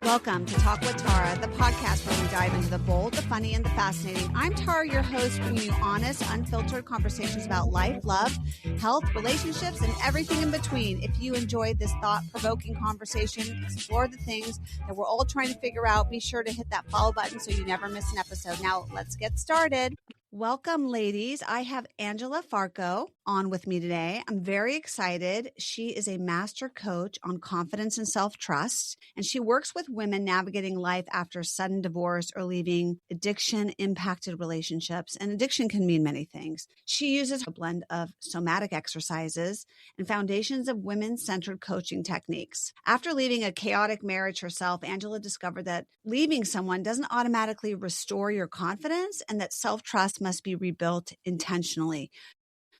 Welcome to Talk with Tara, the podcast where we dive into the bold, the funny, and the fascinating. I'm Tara, your host, bringing you honest, unfiltered conversations about life, love, health, relationships, and everything in between. If you enjoyed this thought-provoking conversation, explore the things that we're all trying to figure out, be sure to hit that follow button so you never miss an episode. Now, let's get started. Welcome, ladies. I have Angela Fercho on with me today. I'm very excited. She is a master coach on confidence and self-trust, and she works with women navigating life after sudden divorce or leaving addiction-impacted relationships. And addiction can mean many things. She uses a blend of somatic exercises and foundations of women-centered coaching techniques. After leaving a chaotic marriage herself, Angela discovered that leaving someone doesn't automatically restore your confidence and that self-trust must be rebuilt intentionally.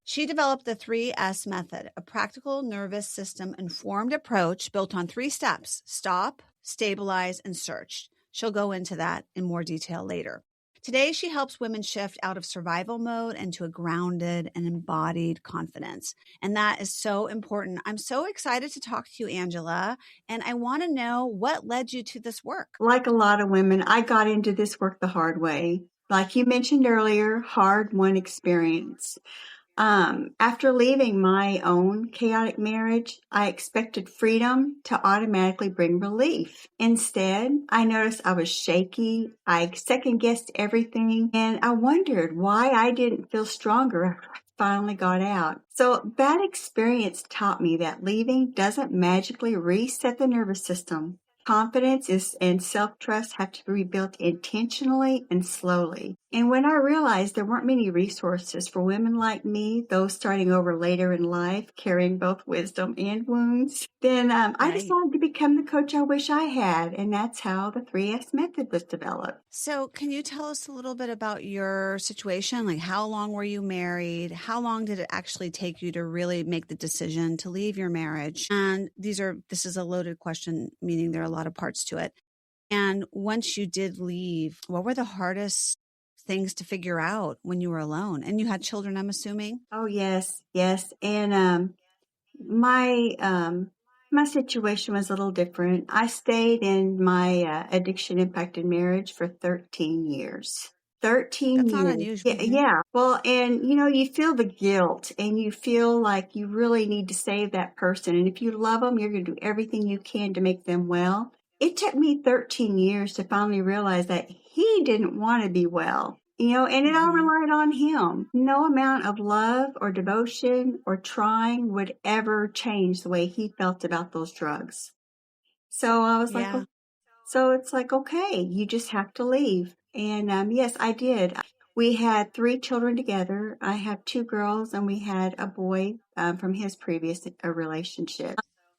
She developed the 3S method, a practical nervous system informed approach built on 3 steps: stop, stabilize, and search. She'll go into that in more detail later. Today, she helps women shift out of survival mode into a grounded and embodied confidence. And that is so important. I'm so excited to talk to you, Angela. And I want to know what led you to this work. Like a lot of women, I got into this work the hard way. Like you mentioned earlier, hard-won experience. After leaving my own chaotic marriage, I expected freedom to automatically bring relief. Instead, I noticed I was shaky. I second-guessed everything, and I wondered why I didn't feel stronger after I finally got out. So that experience taught me that leaving doesn't magically reset the nervous system. Confidence and self-trust have to be rebuilt intentionally and slowly. And when I realized there weren't many resources for women like me, those starting over later in life, carrying both wisdom and wounds, then I decided to become the coach I wish I had. And that's how the 3S method was developed. So can you tell us a little bit about your situation? Like, how long were you married? How long did it actually take you to really make the decision to leave your marriage? And this is a loaded question, meaning there are a lot of parts to it. And once you did leave, what were the hardest things to figure out when you were alone? And you had children, I'm assuming? Oh, yes. And my situation was a little different. I stayed in my addiction impacted marriage for 13 years. 13 That's years. not unusual. Yeah. Well, and you feel the guilt and you feel like you really need to save that person. And if you love them, you're going to do everything you can to make them well. It took me 13 years to finally realize that he didn't want to be well. And it all relied on him. No amount of love or devotion or trying would ever change the way he felt about those drugs. So I was like, oh, so it's like, okay, you just have to leave. And yes, I did. We had 3 children together. I have 2 girls and we had a boy from his previous relationship.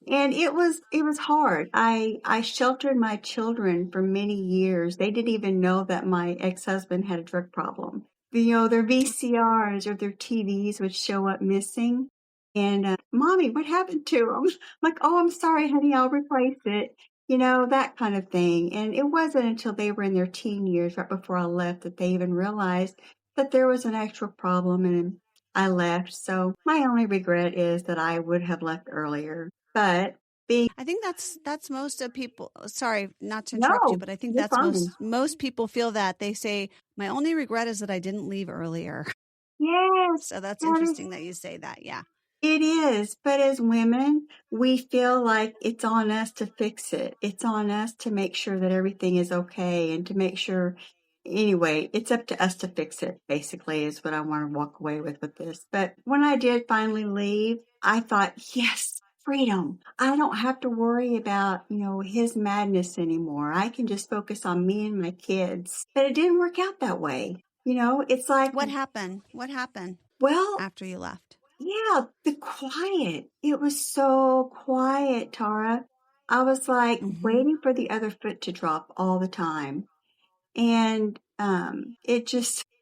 And it was hard. I sheltered my children for many years. They didn't even know that my ex-husband had a drug problem. Their VCRs or their TVs would show up missing. And, Mommy, what happened to them? I'm like, oh, I'm sorry, honey, I'll replace it. That kind of thing. And it wasn't until they were in their teen years, right before I left, that they even realized that there was an actual problem, and I left. So my only regret is that I would have left earlier. But I think that's most of people. Sorry, not to interrupt you, but I think that's most people feel that. They say, my only regret is that I didn't leave earlier. Yes. So that's interesting that you say that. Yeah. It is. But as women, we feel like it's on us to fix it. It's on us to make sure that everything is okay and to make sure. Anyway, it's up to us to fix it, basically, is what I want to walk away with this. But when I did finally leave, I thought, yes, freedom. I don't have to worry about, his madness anymore. I can just focus on me and my kids. But it didn't work out that way. It's like. What happened? Well, after you left? Yeah, the quiet. It was so quiet, Tara. I was like waiting for the other foot to drop all the time. And it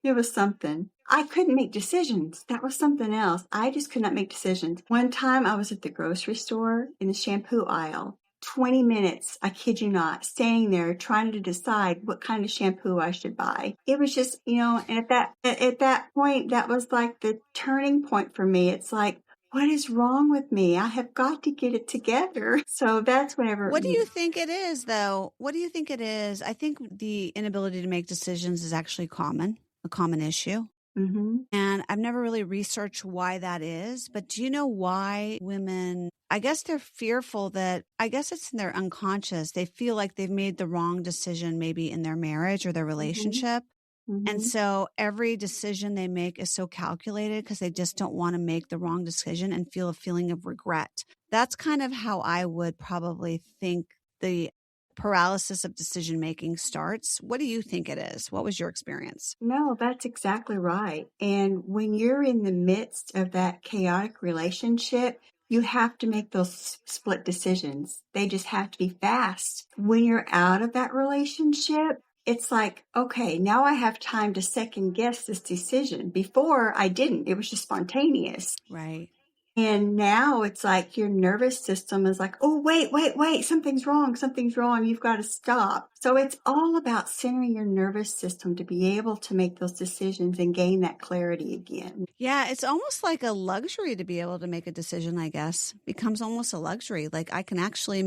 was something. I couldn't make decisions. That was something else. I just could not make decisions. One time I was at the grocery store in the shampoo aisle, 20 minutes, I kid you not, standing there trying to decide what kind of shampoo I should buy. It was just, and at that point, that was like the turning point for me. It's like, what is wrong with me? I have got to get it together. So that's whenever, What do you think it is, though? What do you think it is? I think the inability to make decisions is actually a common issue. mm-hmm. And I've never really researched why that is. But do you know why women, I guess they're fearful that, I guess it's in their unconscious. They feel like they've made the wrong decision maybe in their marriage or their Mm-hmm. relationship. And Mm-hmm. so every decision they make is so calculated because they just don't want to make the wrong decision and feel a feeling of regret. That's kind of how I would probably think the paralysis of decision making starts. What do you think it is? What was your experience? No, that's exactly right. And when you're in the midst of that chaotic relationship, you have to make those split decisions. They just have to be fast. When you're out of that relationship, it's like, okay, now I have time to second guess this decision. Before I didn't, it was just spontaneous. Right. And now it's like your nervous system is like, oh, wait, something's wrong, you've got to stop. So it's all about centering your nervous system to be able to make those decisions and gain that clarity again. Yeah, it's almost like a luxury to be able to make a decision, I guess. Becomes almost a luxury. Like I can actually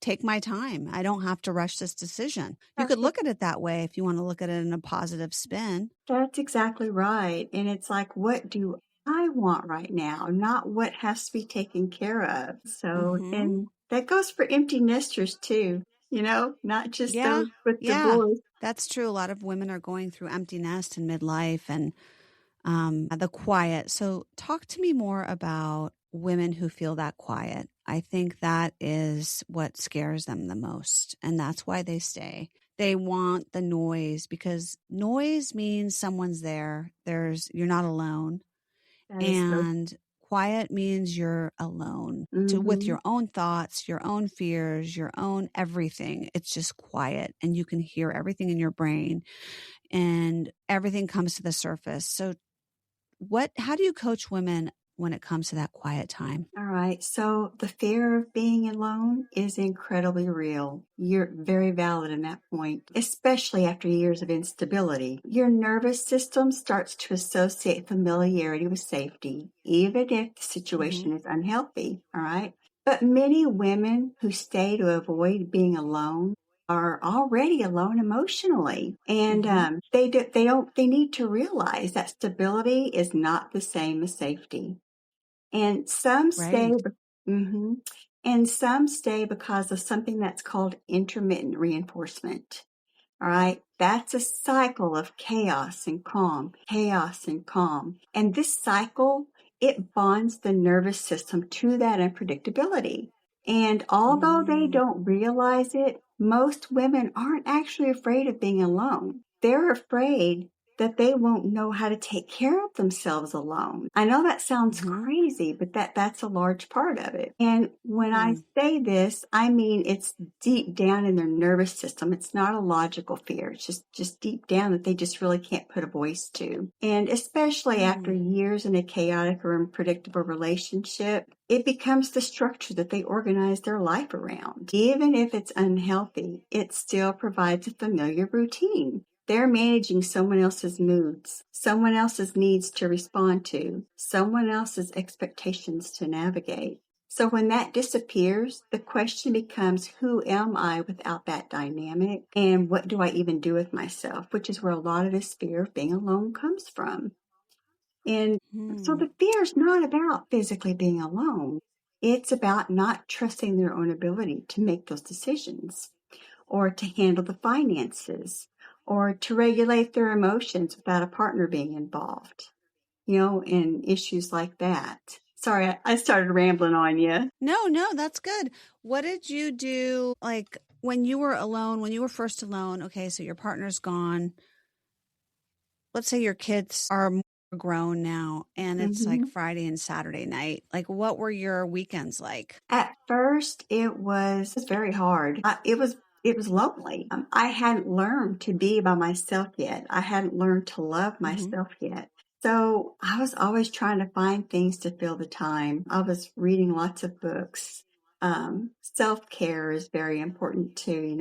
take my time. I don't have to rush this decision. You That's could look at it that way if you want to look at it in a positive spin. That's exactly right. And it's like, what do I want right now? Not what has to be taken care of. So, Mhm. and that goes for empty nesters too, not just Yeah. those with Yeah. divorce. That's true. A lot of women are going through empty nest in midlife and the quiet. So, talk to me more about women who feel that quiet. I think that is what scares them the most, and that's why they stay. They want the noise because noise means someone's there. You're not alone, That is so, and quiet means you're alone with mm-hmm. your own thoughts, your own fears, your own everything. It's just quiet, and you can hear everything in your brain, and everything comes to the surface. So how do you coach women when it comes to that quiet time? All right. So the fear of being alone is incredibly real. You're very valid in that point, especially after years of instability. Your nervous system starts to associate familiarity with safety, even if the Mhm. situation is unhealthy. All right. But many women who stay to avoid being alone are already alone emotionally, and Mhm. they need to realize that stability is not the same as safety. And some stay, Right. hmm and some stay because of something that's called intermittent reinforcement. All right. That's a cycle of chaos and calm, chaos and calm. And this cycle, it bonds the nervous system to that unpredictability. And although they Mm. don't realize it, most women aren't actually afraid of being alone. They're afraid that they won't know how to take care of themselves alone. I know that sounds Mhm. crazy, but that's a large part of it. And when I Mm. say this, I mean it's deep down in their nervous system. It's not a logical fear. It's just deep down that they just really can't put a voice to. And especially after Mm. years in a chaotic or unpredictable relationship, it becomes the structure that they organize their life around. Even if it's unhealthy, it still provides a familiar routine. They're managing someone else's moods, someone else's needs to respond to, someone else's expectations to navigate. So when that disappears, the question becomes, who am I without that dynamic? And what do I even do with myself? Which is where a lot of this fear of being alone comes from. And so Mm. the fear is not about physically being alone. It's about not trusting their own ability to make those decisions or to handle the finances or to regulate their emotions without a partner being involved, and issues like that. Sorry, I started rambling on you. No, no, that's good. What did you do like when you were alone, when you were first alone? Okay, so your partner's gone. Let's say your kids are more grown now and it's like Mhm. Friday and Saturday night. Like what were your weekends like? At first, it was very hard. It was lonely. I hadn't learned to be by myself yet. I hadn't learned to love Mhm. myself yet. So I was always trying to find things to fill the time. I was reading lots of books. Self-care is very important too,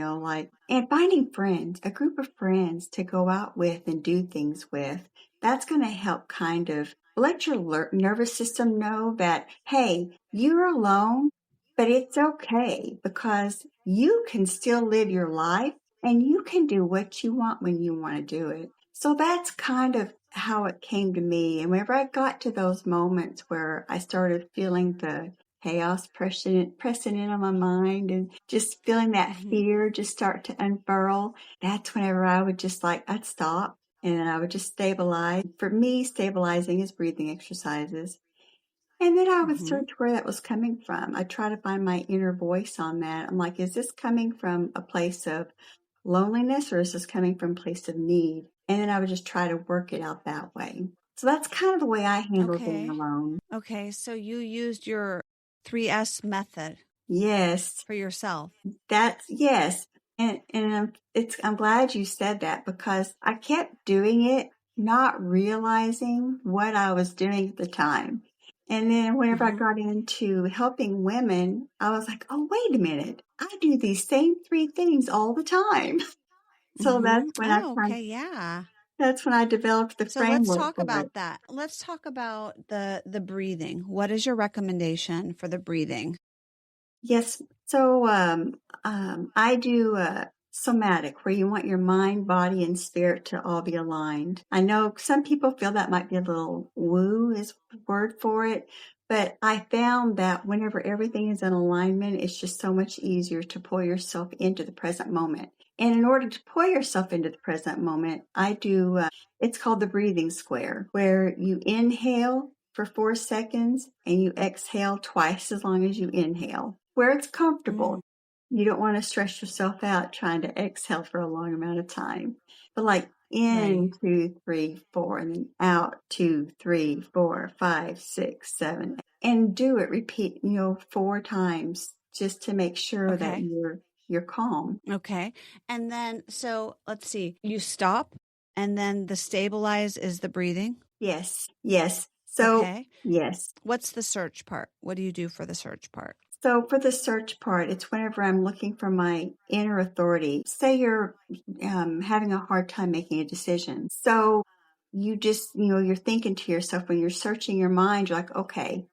and finding friends, a group of friends to go out with and do things with. That's going to help kind of let your nervous system know that, hey, you're alone, but it's okay because you can still live your life and you can do what you want when you want to do it. So that's kind of how it came to me. And whenever I got to those moments where I started feeling the chaos pressing in on my mind and just feeling that fear just start to unfurl, that's whenever I would just I'd stop and then I would just stabilize. For me, stabilizing is breathing exercises. And then I would search where that was coming from. I try to find my inner voice on that. I'm like, is this coming from a place of loneliness or is this coming from a place of need? And then I would just try to work it out that way. So that's kind of the way I handle being Okay. alone. Okay. So you used your 3S method Yes. for yourself. Yes. And I'm glad you said that because I kept doing it, not realizing what I was doing at the time. And then whenever I got into helping women, I was like, oh, wait a minute. I do these same 3 things all the time. So Oh, okay. Yeah. that's when I developed the So let's framework talk for it. about that. Let's talk about the breathing. What is your recommendation for the breathing? Yes. So I do somatic, where you want your mind, body, and spirit to all be aligned. I know some people feel that might be a little woo is the word for it, but I found that whenever everything is in alignment, it's just so much easier to pull yourself into the present moment. And in order to pull yourself into the present moment, I do, it's called the breathing square, where you inhale for 4 seconds and you exhale twice as long as you inhale, where it's comfortable. You don't want to stress yourself out trying to exhale for a long amount of time. But like Right. in 2, 3, 4, and then out 2, 3, 4, 5, 6, 7, and do it. Repeat, 4 times just to make sure that Okay. you're calm. Okay. And then, so let's see, you stop and then the stabilize is the breathing. Yes, yes. So Okay. yes. What's the search part? What do you do for the search part? So for the search part, it's whenever I'm looking for my inner authority. Say you're having a hard time making a decision. So you just, you're thinking to yourself when you're searching your mind, you're like, okay,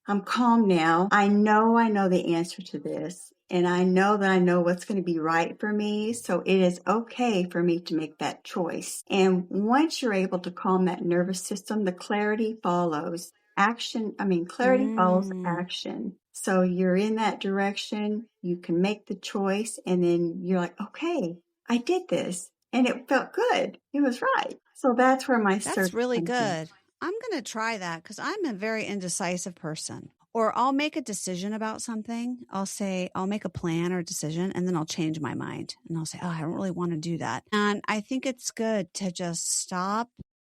I'm calm now. I know the answer to this. And I know that I know what's going to be right for me. So it is okay for me to make that choice. And once you're able to calm that nervous system, the clarity follows clarity follows Mm. action. So you're in that direction. You can make the choice. And then you're like, okay, I did this. And it felt good. It was right. So that's where my That's search really comes in. good. I'm going to try that because I'm a very indecisive person. Or I'll make a decision about something. I'll make a plan or a decision, and then I'll change my mind. And I'll say, oh, I don't really want to do that. And I think it's good to just stop,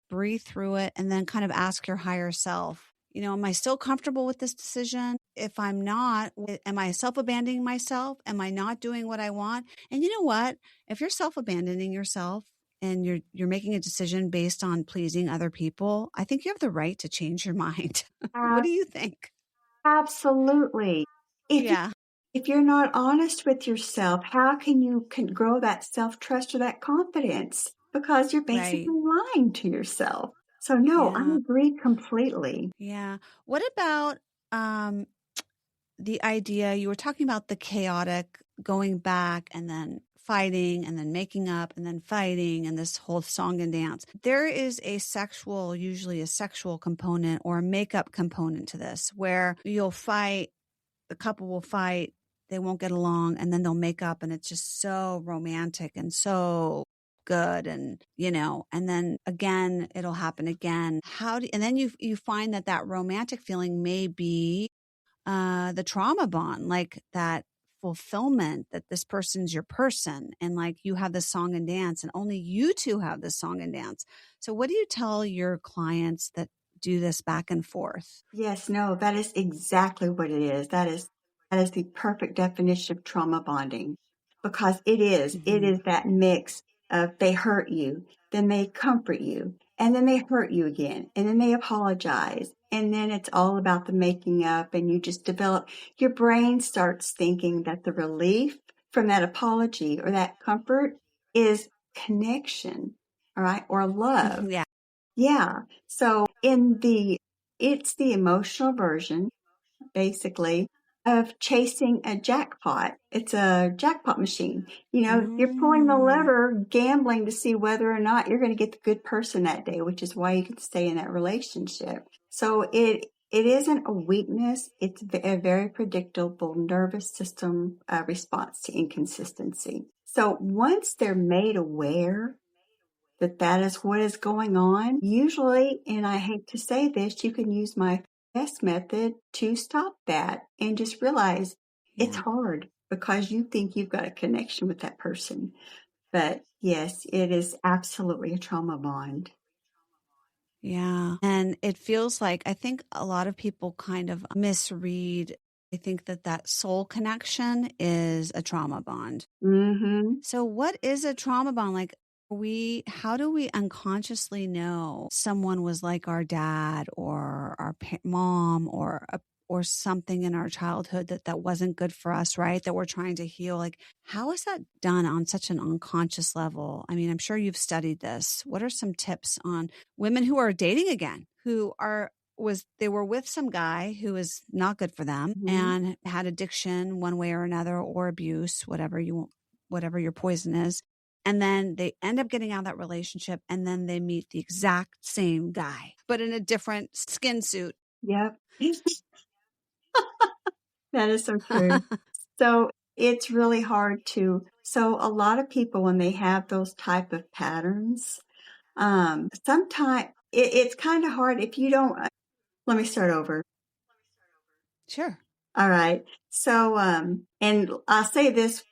breathe through it, and then kind of ask your higher self, am I still comfortable with this decision? If I'm not, am I self abandoning myself? Am I not doing what I want? And you know what? If you're self abandoning yourself, and you're making a decision based on pleasing other people, I think you have the right to change your mind. What Uh, do you think? Absolutely. If you Yeah, if you're not honest with yourself, how can you grow that self-trust or that confidence? Because you're right. basically lying to yourself. So no, I Yeah. agree completely. Yeah. What about um the idea you were talking about the chaotic going back and then fighting and then making up and then fighting and this whole song and dance. There is usually a sexual component or a makeup component to this where you'll fight, the couple will fight, they won't get along, and then they'll make up, and it's just so romantic and so good, and then again it'll happen again. And then you find that romantic feeling may be the trauma bond, like that fulfillment that this person's your person, and like you have this song and dance and only you two have this song and dance. So what do you tell your clients that do this back and forth? Yes, no, that is exactly what it is. That is the perfect definition of trauma bonding because it Hmm. is that mix of they hurt you, then they comfort you, and then they hurt you again, and then they apologize. And then it's all about the making up and you just develop, your brain starts thinking that the relief from that apology or that comfort is connection, all right, or love. Yeah. Yeah. So It's the emotional version, basically, of chasing a jackpot. It's a jackpot machine. You're pulling the Mm, lever, gambling to see whether or not you're going to get the good person that day, which is why you can stay in that relationship. So it isn't a weakness. It's a very predictable nervous system response to inconsistency. So once they're made aware that is what is going on. Usually, and I hate to say this, you can use my best method to stop that and just realize it's yeah. hard because you think you've got a connection with that person. But yes, it is absolutely a trauma bond. Yeah. And it feels like I think a lot of people kind of misread. I think that soul connection is a trauma bond. Mm-hmm. So what is a trauma bond? Like how do we unconsciously know someone was like our dad or our mom or something in our childhood that wasn't good for us, right? That we're trying to heal. Like, how is that done on such an unconscious level? I mean, I'm sure you've studied this. What are some tips on women who are dating again, they were with some guy who was not good for them Mm-hmm. and had addiction one way or another, or abuse, whatever your poison is. And then they end up getting out of that relationship and then they meet the exact same guy, but in a different skin suit. Yep. That is so true. So it's really hard so a lot of people, when they have those type of patterns, sometimes it's kind of hard if you don't, let me start over. Sure. All right. So, and I'll say this,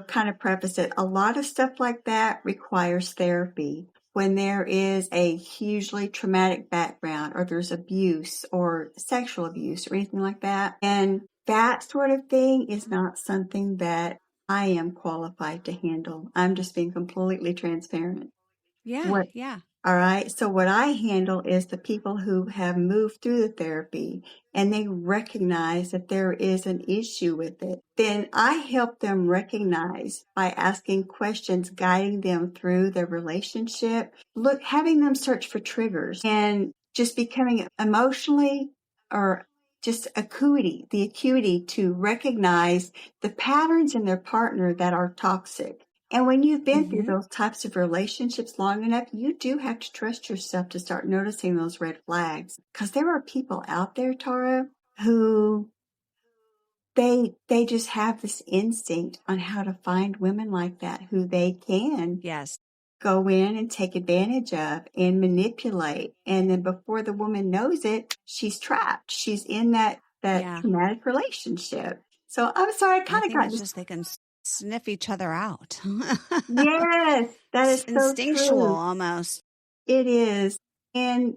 kind of preface it. A lot of stuff like that requires therapy. When there is a hugely traumatic background or there's abuse or sexual abuse or anything like that. And that sort of thing is not something that I am qualified to handle. I'm just being completely transparent. Yeah. What Yeah. All right. So what I handle is the people who have moved through the therapy and they recognize that there is an issue with it. Then I help them recognize by asking questions, guiding them through their relationship, having them search for triggers and just becoming emotionally or just the acuity to recognize the patterns in their partner that are toxic. And when you've been through Mm-hmm. those types of relationships long enough, you do have to trust yourself to start noticing those red flags. Because there are people out there, Tara, who they just have this instinct on how to find women like that who they can Yes. go in and take advantage of and manipulate. And then before the woman knows it, she's trapped. She's in that Yeah. traumatic relationship. So I'm sorry, I I kind of think got it's this. just they can sniff each other out. Yes, that It's is so instinctual true. almost. It is. And,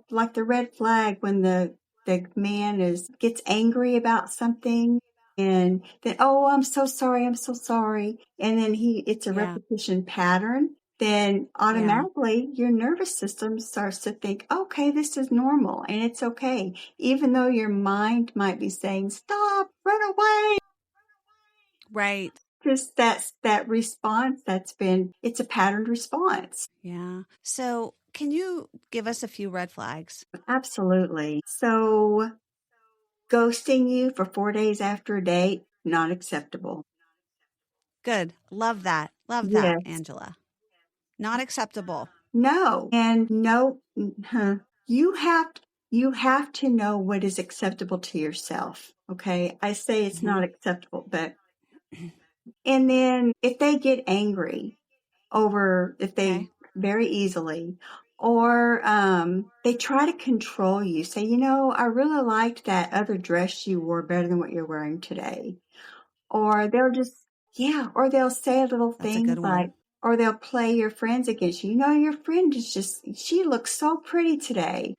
like the red flag when the man gets angry about something and then, oh, I'm so sorry. I'm so sorry. And then it's a Yeah. repetition pattern. Then Yeah. automatically your nervous system starts to think, okay, this is normal and it's okay. Even though your mind might be saying, stop, run away. Right. Just that response it's a patterned response. Yeah. So can you give us a few red flags? Absolutely. So ghosting you for 4 days after a date, not acceptable. Good. Love that. Love that, Yes. Angela. Not acceptable. No. And no, you have to know what is acceptable to yourself. Okay. I say it's Mm-hmm. not acceptable, and then if they get angry if they Okay. very easily, or they try to control you, say, I really liked that other dress you wore better than what you're wearing today. Or they'll just, yeah, or they'll say little That's a things good one. like, or they'll play your friends against you. Your friend she looks so pretty today.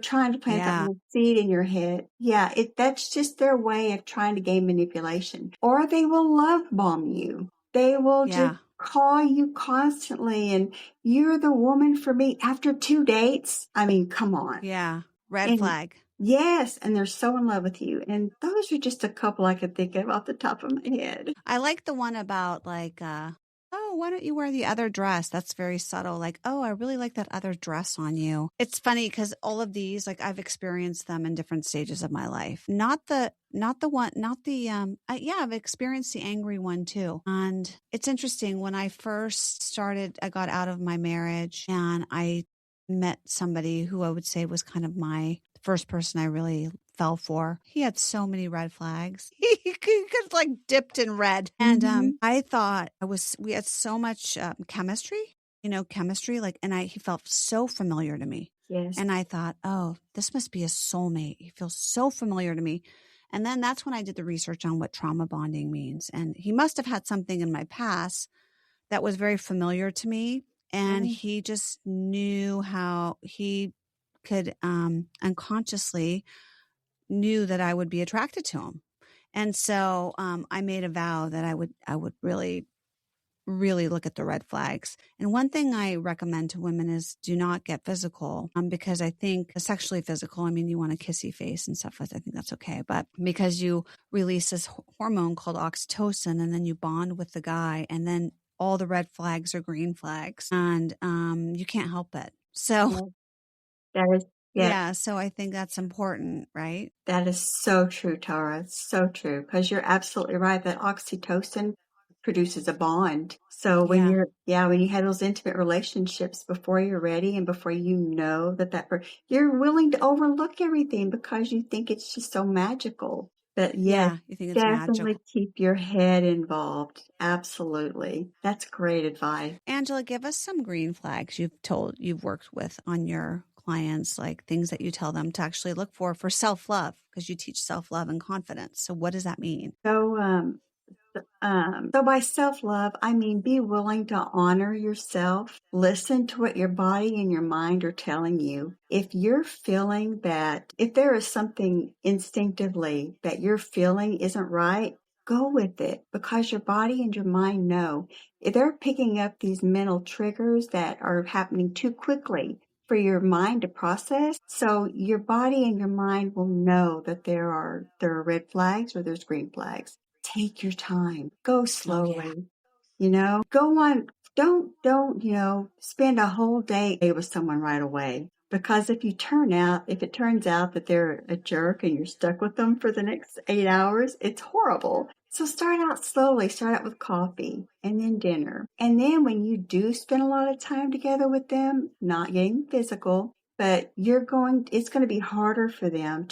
Trying to plant that Yeah. little seed in your head. Yeah, that's just their way of trying to gain manipulation. Or they will love bomb you. They will just Yeah. call you constantly and you're the woman for me after 2 dates. I mean, come on. Yeah. Red And flag. yes, and they're so in love with you. And those are just a couple I could think of off the top of my head. I like the one about like oh, why don't you wear the other dress? That's very subtle. Like, oh, I really like that other dress on you. It's funny because all of these, like I've experienced them in different stages of my life. I've experienced the angry one too. And it's interesting when I first started, I got out of my marriage and I met somebody who I would say was kind of my first person I really fell for. He had so many red flags. He could like dipped in red. And Mm-hmm. I thought we had so much chemistry, like, and he felt so familiar to me. Yes. And I thought, oh, this must be a soulmate. He feels so familiar to me. And then that's when I did the research on what trauma bonding means. And he must have had something in my past that was very familiar to me. And Yeah. he just knew how he could unconsciously knew that I would be attracted to him. And so I made a vow that I would really, really look at the red flags. And one thing I recommend to women is do not get physical because I think sexually physical, I mean, you want a kissy face and stuff. I think that's okay. But because you release this hormone called oxytocin and then you bond with the guy and then all the red flags are green flags and you can't help it. So Yeah. That is, yeah, yeah, so I think that's important, right? that is so true, Tara. It's so true. Because you're absolutely right that oxytocin produces a bond. So Yeah. when you have those intimate relationships before you're ready and before you know you're willing to overlook everything because you think it's just so magical. But yes, Yeah, you think it's definitely magical. keep your head involved. Absolutely. That's great advice. Angela, give us some green flags you've worked with on your clients, like things that you tell them to actually look for self-love, because you teach self-love and confidence. So what does that mean? So, so by self-love, I mean, be willing to honor yourself. Listen to what your body and your mind are telling you. If you're feeling that, if there is something instinctively that you're feeling isn't right, go with it because your body and your mind know. If they're picking up these mental triggers that are happening too quickly for your mind to process. So your body and your mind will know that there are red flags or there's green flags. Take your time. Go Oh yeah. slowly. Go on. Don't, spend a whole day with someone right away. Because if it turns out that they're a jerk and you're stuck with them for the next 8 hours, it's horrible. So start out slowly. Start out with coffee and then dinner. And then when you do spend a lot of time together with them, not getting physical, but it's going to be harder for them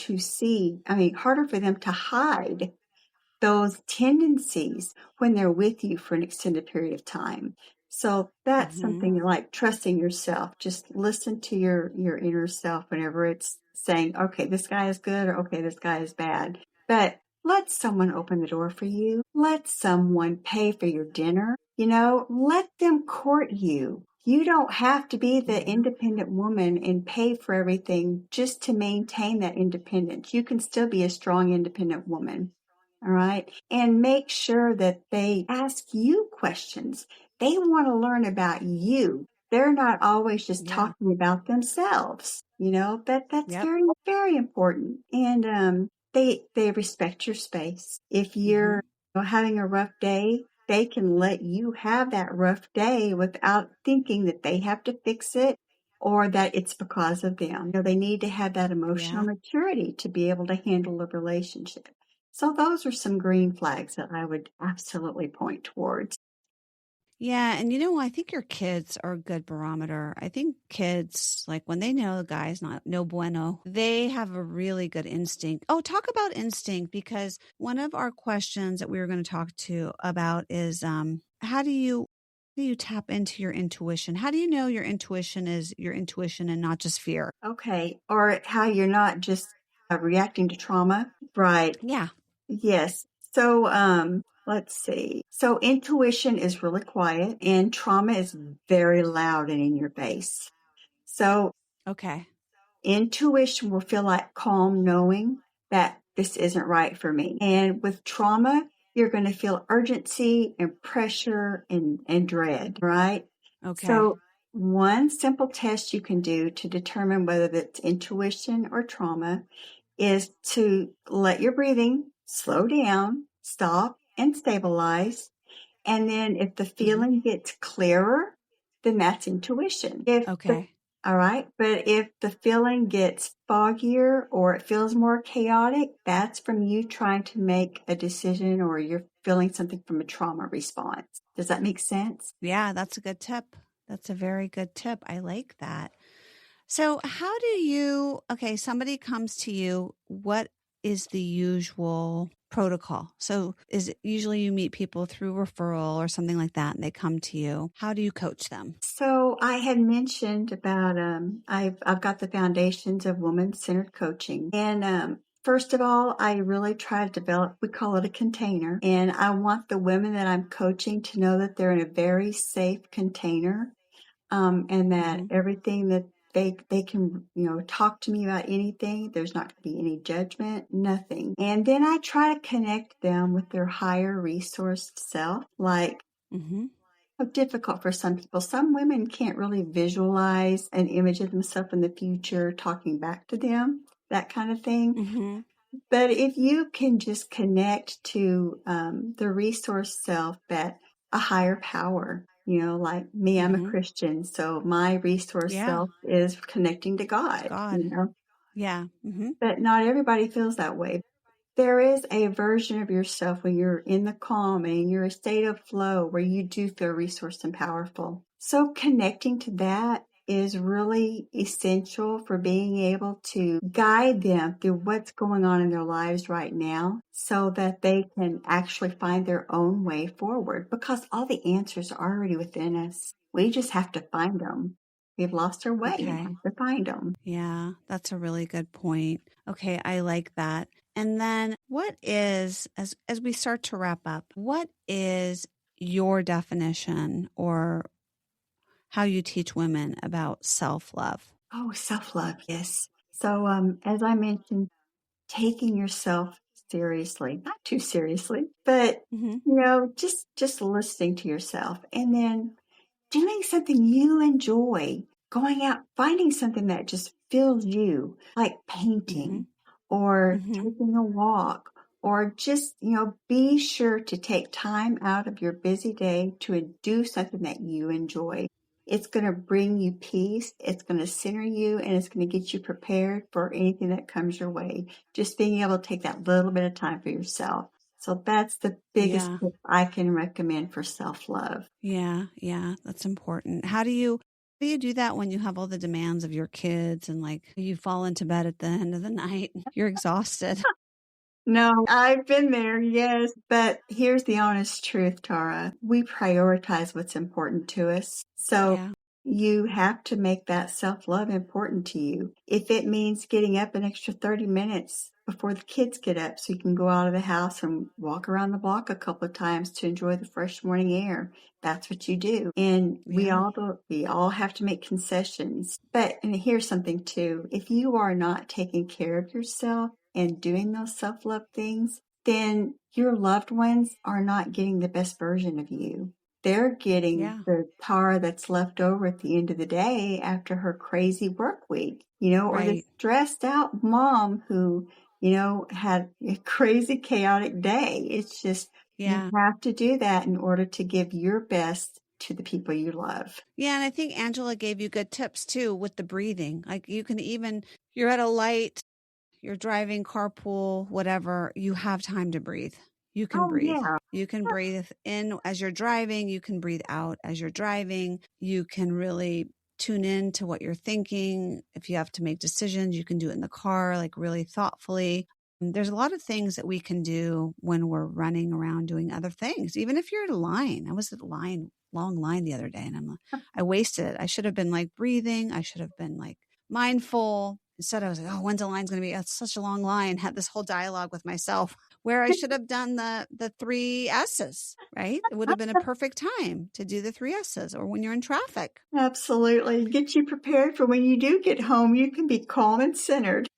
harder for them to hide those tendencies when they're with you for an extended period of time. So that's Mm-hmm. something like trusting yourself. Just listen to your inner self whenever it's saying, okay, this guy is good or okay, this guy is bad. But let someone open the door for you. Let someone pay for your dinner. Let them court you. You don't have to be the Mm-hmm. independent woman and pay for everything just to maintain that independence. You can still be a strong, independent woman. All right. And make sure that they ask you questions. They want to learn about you. They're not always just Yeah. talking about themselves. That's Yep. very, very important. And they respect your space. If Mm-hmm. you're having a rough day, they can let you have that rough day without thinking that they have to fix it or that it's because of them. They need to have that emotional Yeah. maturity to be able to handle a relationship. So those are some green flags that I would absolutely point towards. Yeah, and I think your kids are a good barometer. I think kids, like when they know the guy's not no bueno, they have a really good instinct. Oh, talk about instinct, because one of our questions that we were going to talk to about is how do you tap into your intuition? How do you know your intuition is your intuition and not just fear? Okay. Or how you're not just reacting to trauma. Right. Yeah. Yes. So, let's see. So intuition is really quiet and trauma is very loud and in your face. So Okay. intuition will feel like calm knowing that this isn't right for me. And with trauma, you're going to feel urgency and pressure and dread, right? Okay. So one simple test you can do to determine whether it's intuition or trauma is to let your breathing slow down, stop, and stabilize, And then if the Hmm. feeling gets clearer, then that's intuition. Okay. All right. But if the feeling gets foggier or it feels more chaotic, that's from you trying to make a decision or you're feeling something from a trauma response. Does that make sense? Yeah, that's a good tip. That's a very good tip. I like that. So, how do you, okay, somebody comes to you, what is the usual protocol? So, is it usually you meet people through referral or something like that and they come to you? How do you coach them? So I had mentioned about I've got the foundations of woman-centered coaching, and first of all, I really try to develop. We call it a container, and I want the women that I'm coaching to know that they're in a very safe container, and that Hmm. everything that they can talk to me about anything. There's not going to be any judgment, nothing. And then I try to connect them with their higher resourced self, like Hmm. difficult for some people. Some women can't really visualize an image of themselves in the future talking back to them, that kind of thing. Hmm. But if you can just connect to the resource self that a higher power, like me, I'm a Hmm. Christian, so my resource Yeah, self is connecting to it's God, God. Yeah. Hmm. but not everybody feels that way. There is a version of yourself when you're in the calm and you're a state of flow where you do feel resourced and powerful. So connecting to that is really essential for being able to guide them through what's going on in their lives right now so that they can actually find their own way forward because all the answers are already within us. We just have to find them. We've lost our way and Okay. have to find them. Yeah, that's a really good point. Okay, I like that. And then what is, as we start to wrap up, what is your definition or how you teach women about self-love? Oh, self-love, yes. So, as I mentioned, taking yourself seriously, not too seriously, but Hmm. just listening to yourself and then doing something you enjoy, going out, finding something that just fills you, like Hmm. painting or Hmm. taking a walk, or just, be sure to take time out of your busy day to do something that you enjoy. It's going to bring you peace. It's going to center you and it's going to get you prepared for anything that comes your way. Just being able to take that little bit of time for yourself. So that's the biggest Yeah. tip I can recommend for self-love. Yeah, yeah, that's important. How do you do that when you have all the demands of your kids and like you fall into bed at the end of the night? You're exhausted. No, I've been there, yes. But here's the honest truth, Tara. We prioritize what's important to us. So Yeah. you have to make that self-love important to you. If it means getting up an extra 30 minutes before the kids get up so you can go out of the house and walk around the block a couple of times to enjoy the fresh morning air, that's what you do. And Yeah. we all have to make concessions. But and here's something too. If you are not taking care of yourself and doing those self-love things, then your loved ones are not getting the best version of you. They're getting Yeah. the Tara that's left over at the end of the day after her crazy work week, or the Right. stressed out mom who, had a crazy chaotic day. It's just, you Yeah. have to do that in order to give your best to the people you love. Yeah, and I think Angela gave you good tips too with the breathing. Like you can even, you're at a light, you're driving, carpool, whatever, you have time to breathe. You can Oh, breathe. yeah. You can breathe in as you're driving. You can breathe out as you're driving. You can really tune in to what you're thinking. If you have to make decisions, you can do it in the car, like really thoughtfully. There's a lot of things that we can do when we're running around doing other things, even if you're at a line. I was at a long line the other day and I wasted it. I should have been like breathing. I should have been like mindful. Instead, I was like, oh, when's the line's going to be? It's such a long line. Had this whole dialogue with myself where I should have done the three S's, right? It would have been a perfect time to do the three S's or when you're in traffic. Absolutely. Get you prepared for when you do get home. You can be calm and centered.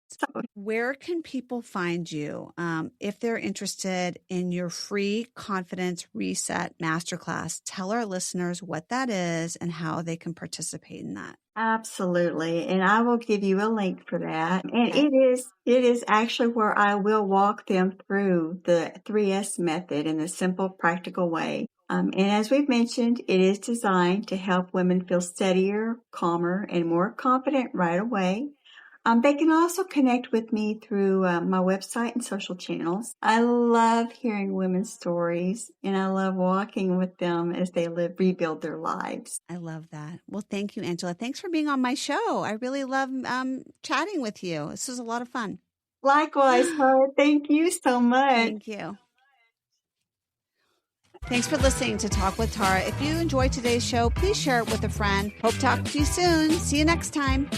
So, Where can people find you if they're interested in your free confidence reset masterclass? Tell our listeners what that is and how they can participate in that. Absolutely. And I will give you a link for that. And Okay. it is actually where I will walk them through the 3S method in a simple, practical way. And as we've mentioned, it is designed to help women feel steadier, calmer, and more confident right away. They can also connect with me through my website and social channels. I love hearing women's stories, and I love walking with them as they rebuild their lives. I love that. Well, thank you, Angela. Thanks for being on my show. I really love chatting with you. This was a lot of fun. Likewise, Tara, thank you so much. Thank you. Thanks for listening to Talk with Tara. If you enjoyed today's show, please share it with a friend. Hope to talk to you soon. See you next time.